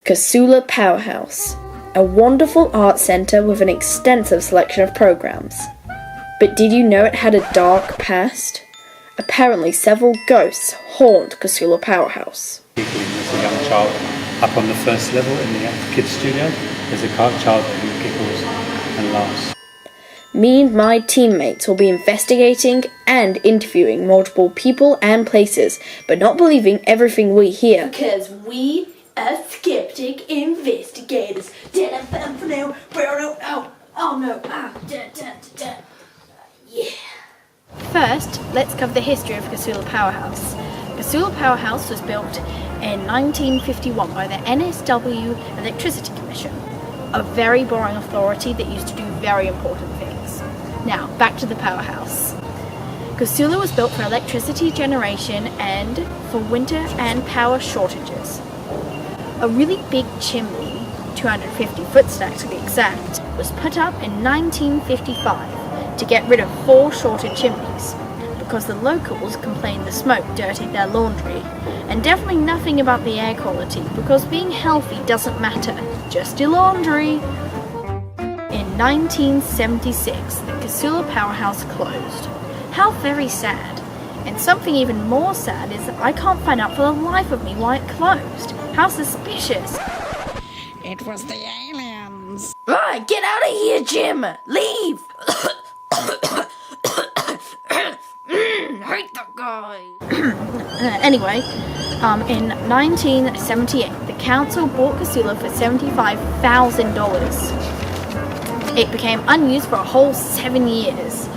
Casula Powerhouse, a wonderful art centre with an extensive selection of programs. But did you know it had a dark past? Apparently several ghosts haunt Casula Powerhouse. There's a young child up on the first level in the kids' studio. There's a child who giggles and laughs. Me and my teammates will be investigating and interviewing multiple people and places, but not believing everything we hear. Because we are skeptic investigators. Yeah. First, let's cover the history of Casula Powerhouse. Casula Powerhouse was built in 1951 by the NSW Electricity Commission, a very boring authority that used to do very important things. Now, back to the powerhouse. Casula was built for electricity generation and for winter and power shortages. A really big chimney, 250 foot stacks to be exact, was put up in 1955 to get rid of 4 shorted chimneys because the locals complained the smoke dirtied their laundry, and definitely nothing about the air quality because being healthy doesn't matter, just your laundry. In 1976, the Casula Powerhouse closed. How very sad. And something even more sad is that I can't find out for the life of me why it closed. How suspicious. It was the aliens. Alright, get out of here, Jim! Leave! Hate that guy! Anyway, in 1978, the council bought Casula for $75,000. It became unused for a whole 7 years,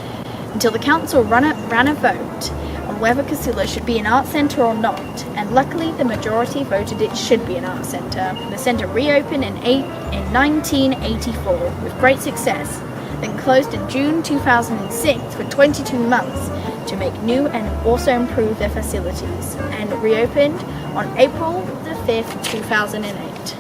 until the council ran a vote on whether Casula should be an art centre or not, and luckily the majority voted it should be an art centre. The centre reopened in 1984 with great success, then closed in June 2006 for 22 months to make new and also improve their facilities, and reopened on April the 5th, 2008.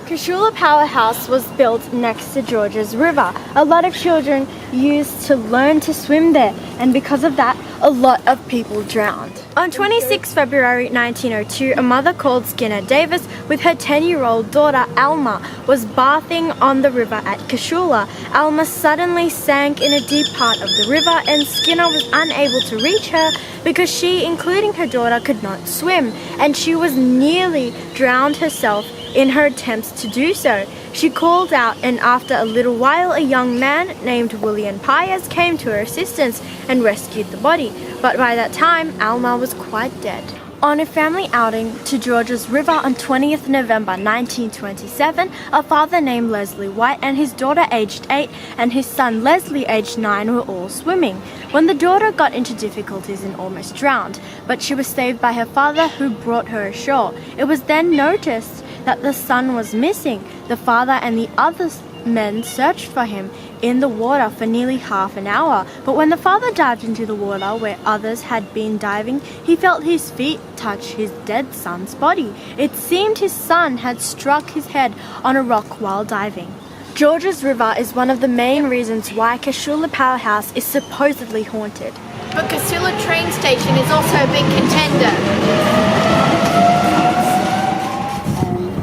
Casula Powerhouse was built next to Georges River. A lot of children used to learn to swim there, and because of that, a lot of people drowned. On 26 February 1902, a mother called Skinner Davis with her 10-year-old daughter Alma was bathing on the river at Casula. Alma suddenly sank in a deep part of the river, and Skinner was unable to reach her because she, including her daughter, could not swim, and she was nearly drowned herself in her attempts to do so. She called out, and after a little while a young man named William Piers came to her assistance and rescued the body, but by that time Alma was quite dead. On a family outing to Georges River on 20th November 1927, a father named Leslie White and his daughter aged 8 and his son Leslie aged 9 were all swimming, when the daughter got into difficulties and almost drowned, but she was saved by her father, who brought her ashore. It was then noticed that the son was missing. The father and the other men searched for him in the water for nearly half an hour, but when the father dived into the water where others had been diving, he felt his feet touch his dead son's body. It seemed his son had struck his head on a rock while diving. Georges River is one of the main reasons why Casula Powerhouse is supposedly haunted. But Casula train station is also a big contender.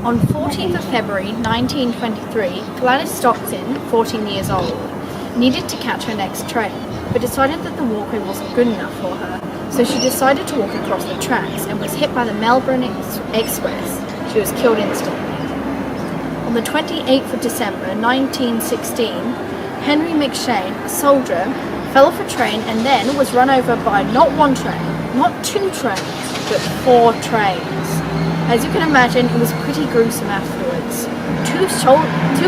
On 14th of February 1923, Gladys Stockton, 14 years old, needed to catch her next train, but decided that the walkway wasn't good enough for her, so she decided to walk across the tracks and was hit by the Melbourne Express. She was killed instantly. On the 28th of December 1916, Henry McShane, a soldier, fell off a train and then was run over by not one train, not 2 trains, but 4 trains. As you can imagine, it was pretty gruesome afterwards. 2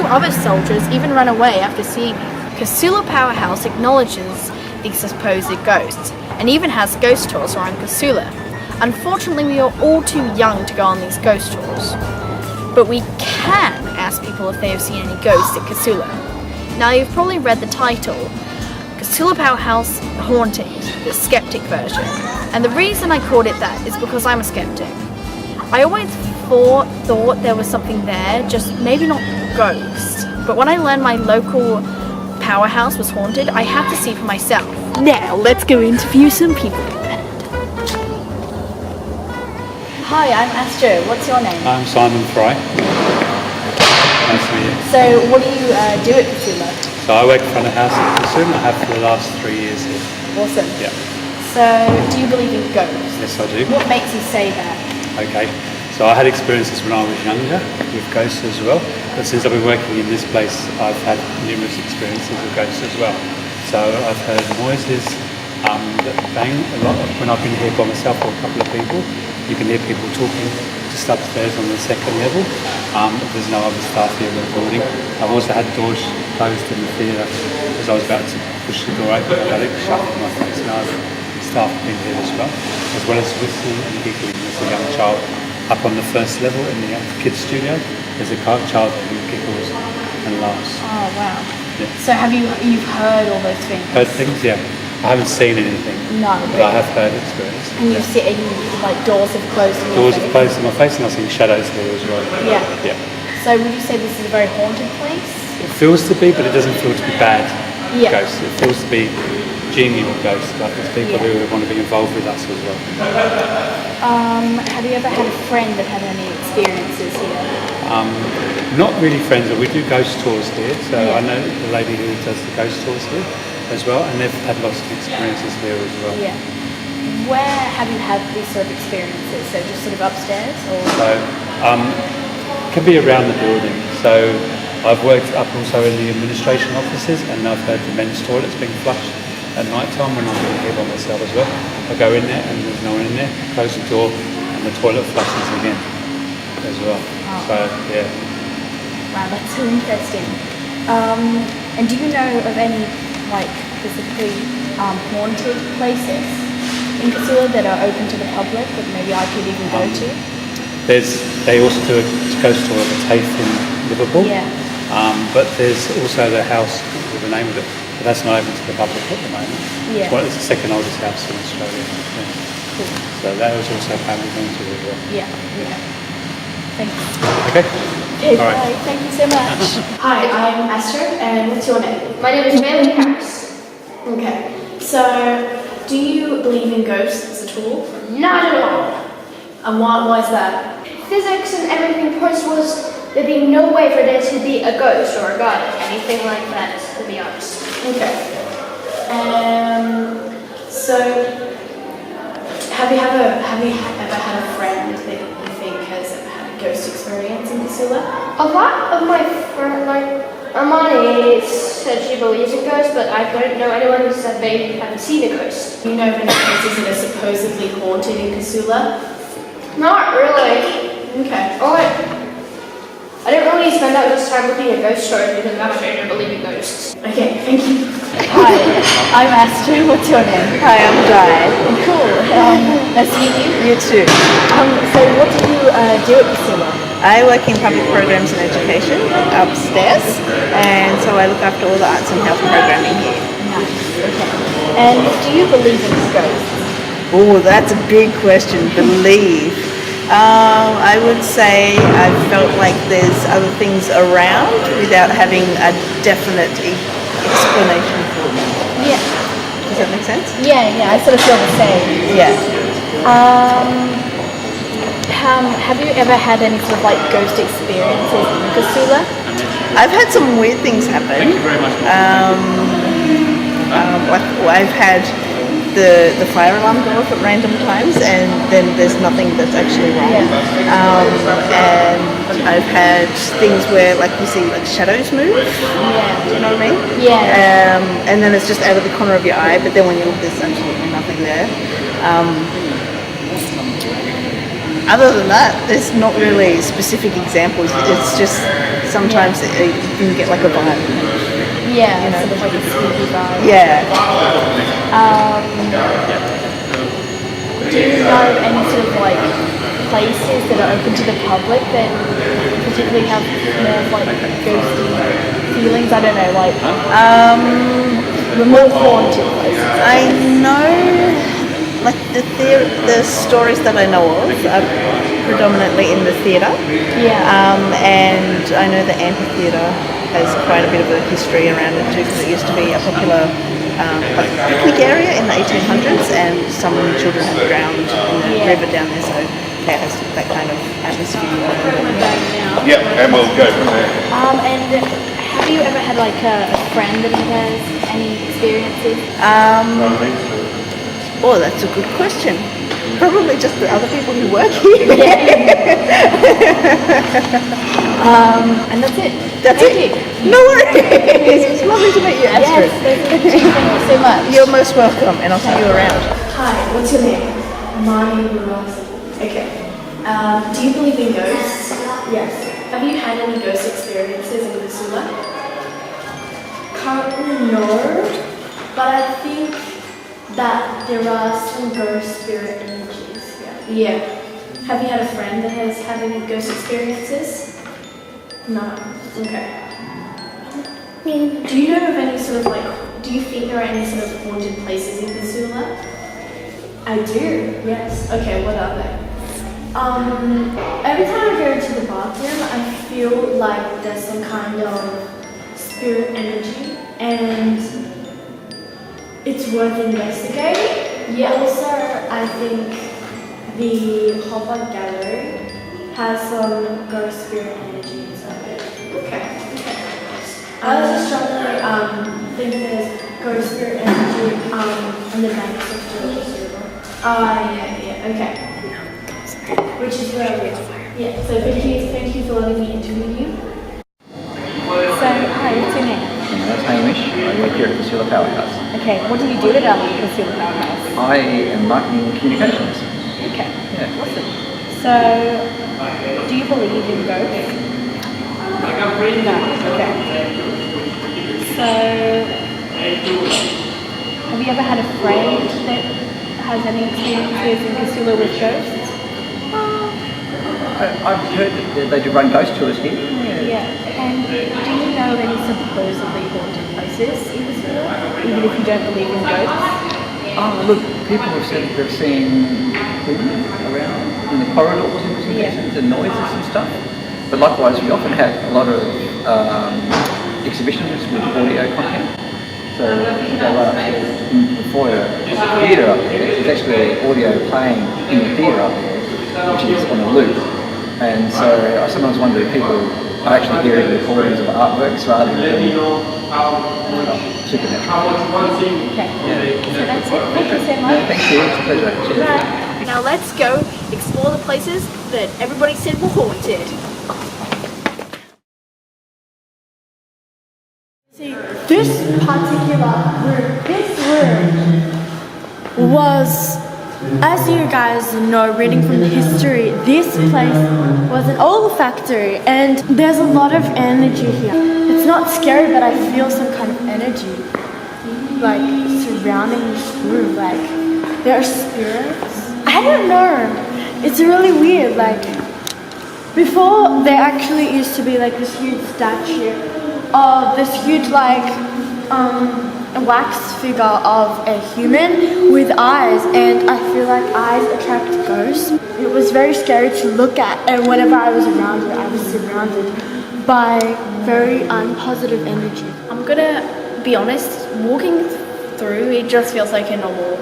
other soldiers even ran away after seeing it. Casula Powerhouse acknowledges these supposed ghosts and even has ghost tours around Casula. Unfortunately, we are all too young to go on these ghost tours, but we can ask people if they have seen any ghosts at Casula. Now, you've probably read the title, Casula Powerhouse Hauntings, the Sceptic version, and the reason I called it that is because I'm a skeptic. I always thought there was something there, just maybe not ghosts. But when I learned my local powerhouse was haunted, I had to see for myself. Now, let's go interview some people. Hi, I'm Astro. What's your name? I'm Simon Fry. Nice to meet you. So, what do you do at Casula? So I work front of house at Casula. I have for the last 3 years here. Awesome. Yeah. So, do you believe in ghosts? Yes, I do. What makes you say that? Okay. So I had experiences when I was younger with ghosts as well. But since I've been working in this place, I've had numerous experiences with ghosts as well. So I've heard noises that bang a lot. When I've been here by myself or a couple of people, you can hear people talking just upstairs on the second level. There's no other staff here in the building. I've also had doors closed in the theatre as I was about to push the door open. I had it shut in my face. Now staff have been here as well as whistling and giggling. There's a young child up on the first level in the kids studio. There's a child who giggles and laughs. Oh, wow. Yeah. So, you've heard all those things? Heard things, yeah. I haven't seen anything, No, but I have heard experience. And you've seen, like, doors have closed in your Doors have face? closed in my face and I've seen shadows here as well. Yeah. Yeah. So, would you say this is a very haunted place? It feels to be, but it doesn't feel to be bad Yeah. ghosts. It feels to be genial ghosts, like there's people Yeah. who want to be involved with us as well. Have you ever had a friend that had any experiences here? Not really friends, but we do ghost tours here, so Yeah. I know the lady who does the ghost tours here as well, and they've had lots of experiences here as well. Yeah. Where have you had these sort of experiences? So just sort of upstairs, or? So it can be around the building. So I've worked up also in the administration offices, and I've heard the men's toilets being flushed at night time when I'm here by myself as well. I go in there and there's no one in there, close the door and the toilet flushes again as well. Oh. So yeah. Wow, that's so interesting. And do you know of any, like, physically haunted places in Casula that are open to the public that maybe I could even go to? They also do a ghost tour of a TAFE in Liverpool. Yeah. But there's also the house with the name of it, but that's not open to the public at the moment. Yeah. It's the second oldest house in Australia. Yeah. Cool. So that was also family haunted as well. Yeah. Yeah. Thanks. Okay. Okay, All right. bye. Thank you so much. Hi, I'm Esther, and what's your name? My name is Bailey Harris. Okay, so do you believe in ghosts at all? Not at all. And why is that? Physics and everything points was there'd be no way for there to be a ghost or a god, anything like that, to be honest. Okay. So have you ever had a friend that you think has had a ghost experience in Casula? A lot of my friends, like Amani, said she believes in ghosts, but I don't know anyone who said they haven't seen a ghost. Do you know of any places that are supposedly haunted in Casula? Not really. Okay. I don't really spend that much time looking at ghost stories because I'm I don't believe in ghosts. Okay, thank you. Hi, I'm Astrid. What's your name? Hi, I'm Jai. Cool. Nice to meet you. You too. So what do you do at Casula? I work in public programs and education upstairs, and so I look after all the arts and health programming here. Nice. Okay. And do you believe in ghosts? Oh, that's a big question. Believe. I would say I've felt like there's other things around without having a definite explanation for them. Yeah. Does that make sense? Yeah, I sort of feel the same. Yeah. Have you ever had any sort of like ghost experiences in Casula? I've had some weird things happen. Like I've had the fire alarm go off at random times, and then there's nothing that's actually wrong. And I've had things where, like, you see like shadows move. Yeah. Do you know what I mean? Yeah. And then it's just out of the corner of your eye, but then when you look, there's absolutely nothing there. Other than that, there's not really specific examples. It's just sometimes you can get like a vibe. Yeah, sort of like a spooky vibe. Yeah. Do you know of any sort of like places that are open to the public that particularly have more like ghosty feelings? I don't know, like more haunted places. I know, like the stories that I know of are predominantly in the theatre. Yeah. And I know the amphitheatre has quite a bit of a history around it too, because it used to be a popular like picnic area in the 1800s, and some children have drowned in the river down there. So has that kind of atmosphere. Yeah, and we'll go from there. And have you ever had like a friend that has any experiences? Oh, that's a good question. Probably just the other people who work here. And that's it. That's Thank it. you. No worries. It's lovely to meet you, Astrid. Thank you so much. You're most welcome, and I'll see you around. Hi, what's your name? My name is Ross. Okay. Do you believe in ghosts? Yes. Have you had any ghost experiences in Casula? Currently, no. But I think that there are some ghost spirit energies. Yeah. Have you had a friend that has had any ghost experiences? No. Okay. Do you know of any sort of like, do you think there are any sort of haunted places in Casula? I do, yes. Okay, what are they? Every time I go to the bathroom, I feel like there's some kind of spirit energy and it's worth investigating. Yeah. Also, I think the Hopper Gallery has some ghost spirit energy inside it. Okay. I was just trying to think there's ghost spirit energy on the banks of George's River. Yeah, okay. Which is where we are. Yeah, so thank you for letting me interview you. So, hi, what's your name? My name's Hamish. I work here at Casula Powerhouse. Okay, what do you do at Casula Powerhouse? I am marketing and communications. Okay, Yeah. awesome. So, do you believe in ghosts? No, okay. So, have you ever had a friend that has any experiences in Casula with ghosts? I've heard that they do run ghost tours here. Yeah. And do you know of any supposedly haunted places in Casula, even if you don't believe in ghosts? Oh, look, people have said that they've seen movement around in the corridors and investigations and noises and stuff. But likewise, we often have a lot of exhibitions with audio content. So if you go right up there in the foyer, there's a theatre up there. There's actually audio playing in the theatre up there, which is on a loop. And so I sometimes wonder if people are actually hearing recordings of artworks rather than supernatural. Okay. Yeah. So that's it. Thank you so much. Thank you. It's a pleasure. Cheers. Right. Now let's go explore the places that everybody said were haunted. See, this particular room, was, as you guys know, reading from the history, this place was an old factory and there's a lot of energy here. It's not scary, but I feel some kind of energy like surrounding this room. Like there are spirits. I don't know. It's really weird. Like before, there actually used to be like this huge statue of this huge a wax figure of a human with eyes, and I feel like eyes attract ghosts. It was very scary to look at, and whenever I was around it, I was surrounded by very unpositive energy. I'm gonna be honest, walking through it just feels like a normal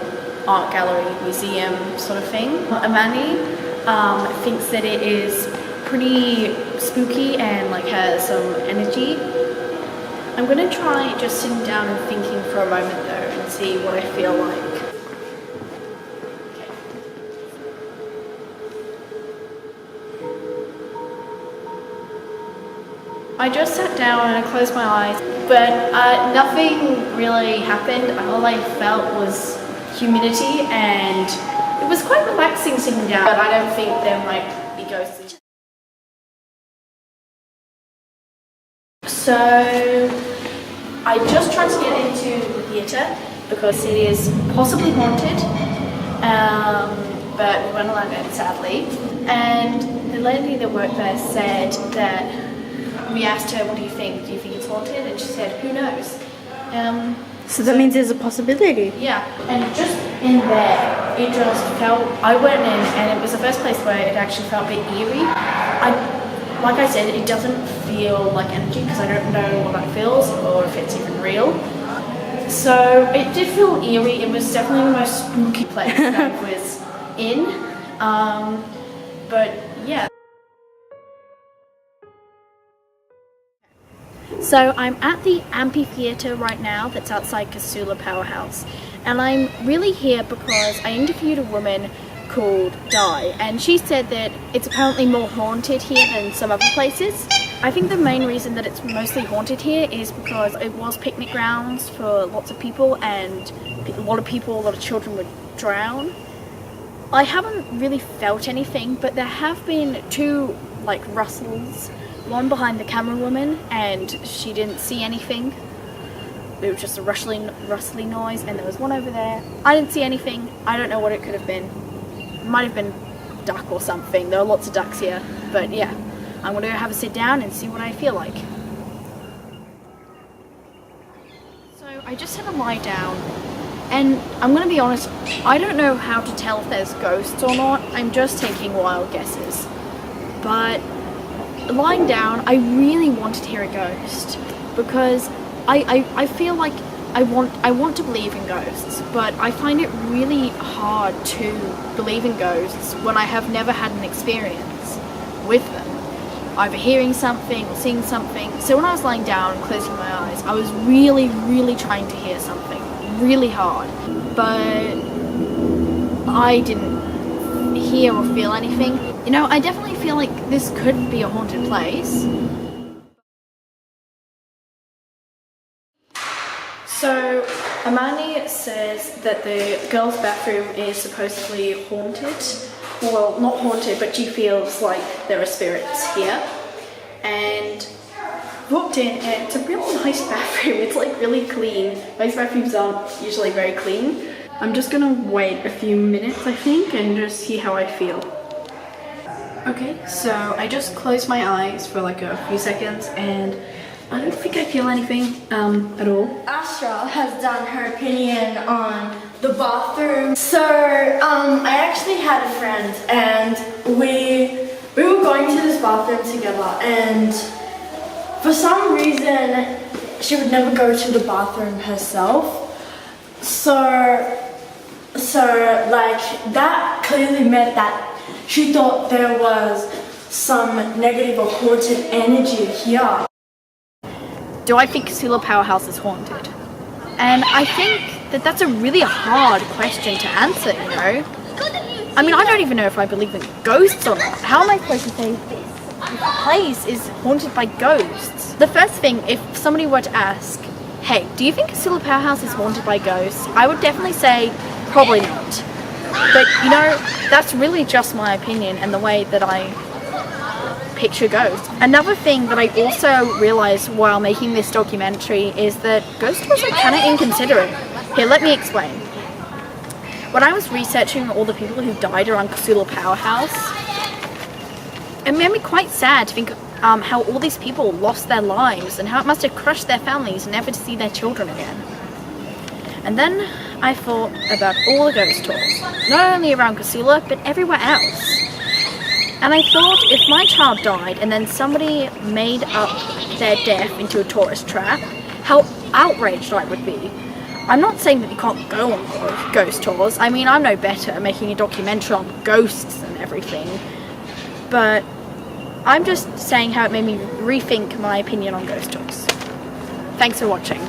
art gallery, museum sort of thing. Amani thinks that it is pretty spooky and like has some energy. I'm going to try just sitting down and thinking for a moment though and see what I feel like. I just sat down and I closed my eyes, but nothing really happened. All I felt was humidity and it was quite relaxing sitting down, but I don't think there might be ghosts. So I just tried to get into the theatre because it is possibly haunted, but we weren't allowed in, sadly. And the lady that worked there said that we asked her, what do you think? Do you think it's haunted? And she said, who knows? So that means there's a possibility. Yeah, and just in there, it just felt, I went in and it was the first place where it actually felt a bit eerie. Like I said, it doesn't feel like energy because I don't know what that feels or if it's even real. So it did feel eerie. It was definitely the most spooky place that I was in. But yeah. So I'm at the amphitheatre right now that's outside Casula Powerhouse, and I'm really here because I interviewed a woman called Di, and she said that it's apparently more haunted here than some other places. I think the main reason that it's mostly haunted here is because it was picnic grounds for lots of people, and a lot of children would drown. I haven't really felt anything, but there have been two like rustles, one behind the camera woman, and she didn't see anything. It was just a rustling noise, and there was one over there. I didn't see anything. I don't know what it could have been. It might have been duck or something. There are lots of ducks here, but yeah, I'm gonna go have a sit down and see what I feel like. So I just had to lie down, and I'm gonna be honest, I don't know how to tell if there's ghosts or not. I'm just taking wild guesses, but lying down, I really wanted to hear a ghost because I feel like I want to believe in ghosts, but I find it really hard to believe in ghosts when I have never had an experience with them, either hearing something or seeing something. So when I was lying down and closing my eyes, I was really trying to hear something really hard, but I didn't hear or feel anything. You know, I definitely feel like this could be a haunted place. So Amani says that the girls' bathroom is supposedly haunted. Well, not haunted, but she feels like there are spirits here. And walked in, and it's a really nice bathroom. It's like really clean. Most bathrooms aren't usually very clean. I'm just gonna wait a few minutes, I think, and just see how I feel. Okay, so I just closed my eyes for like a few seconds, and I don't think I feel anything at all. Astra has done her opinion on the bathroom. So I actually had a friend, and we were going to this bathroom together, and for some reason she would never go to the bathroom herself. So like that clearly meant that she thought there was some negative or haunted energy here. Do I think Casula Powerhouse is haunted? And I think that that's a really hard question to answer, you know? I mean, I don't even know if I believe in ghosts or not. How am I supposed to say this place is haunted by ghosts? The first thing, if somebody were to ask, hey, do you think Casula Powerhouse is haunted by ghosts? I would definitely say, probably not. But, you know, that's really just my opinion and the way that I picture ghosts. Another thing that I also realised while making this documentary is that ghost tours are kind of inconsiderate. Here, let me explain. When I was researching all the people who died around Casula Powerhouse, it made me quite sad to think how all these people lost their lives and how it must have crushed their families never to see their children again. And then I thought about all the ghost tours, not only around Casula, but everywhere else. And I thought, if my child died and then somebody made up their death into a tourist trap, how outraged I would be. I'm not saying that you can't go on ghost tours. I mean, I'm no better at making a documentary on ghosts and everything. But I'm just saying how it made me rethink my opinion on ghost tours. Thanks for watching.